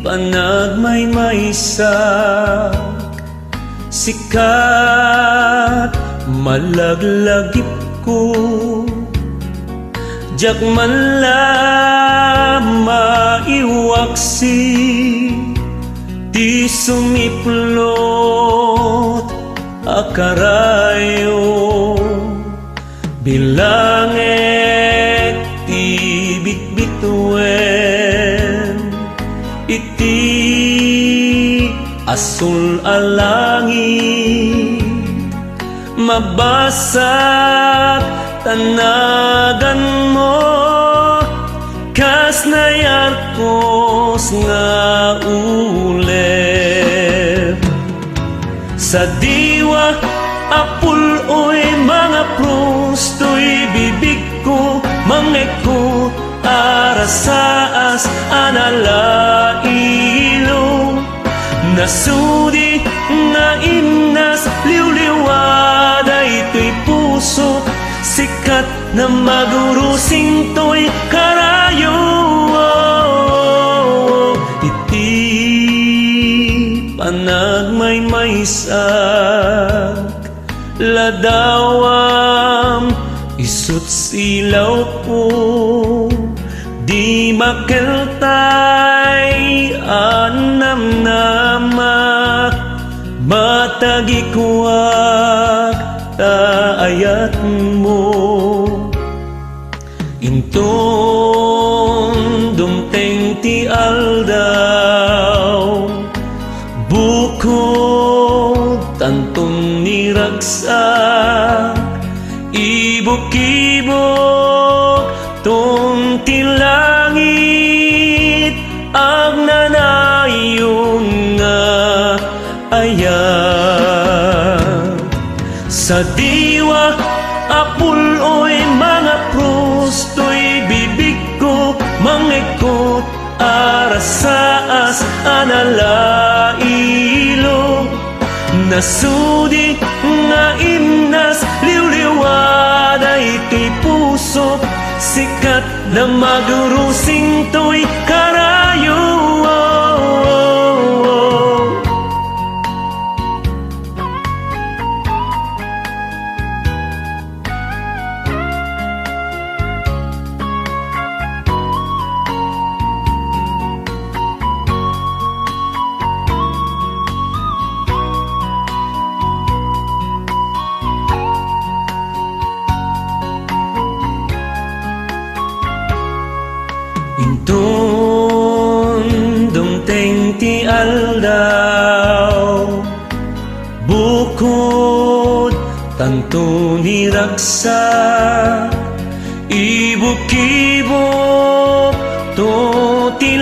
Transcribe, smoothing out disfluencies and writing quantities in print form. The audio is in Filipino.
panagmaymaysak sikat malaglagip ko jak man la maiwaksi ti sumiplot akarayo bilangek ti bitbituen iti asul alangit mabasag tanagan mo kas nayarkos nga ulep sa diwa apuloy mga prustoy bibig ko mangekot arasaas analailo nasudi na imnas liwliwada ito'y puso sikat na magurusing to'y karayo iti panagmaymaysak ladawam isut silaw ko di makeltay anam-namak matagikuak taayat mo inton dumteng ti aldaw bukod tantong niragsak ibok-ibok tong ti langit ang nanayon nga ayat sa diwa apuloy mga prustoy bibig ko mangekot arasaas analailo nasudi nga imnas liwliwada ito'y puso sikat na magurusing to'y karayo inton dumteng ti aldaw bukod tanto niragsak ibok-ibok to ti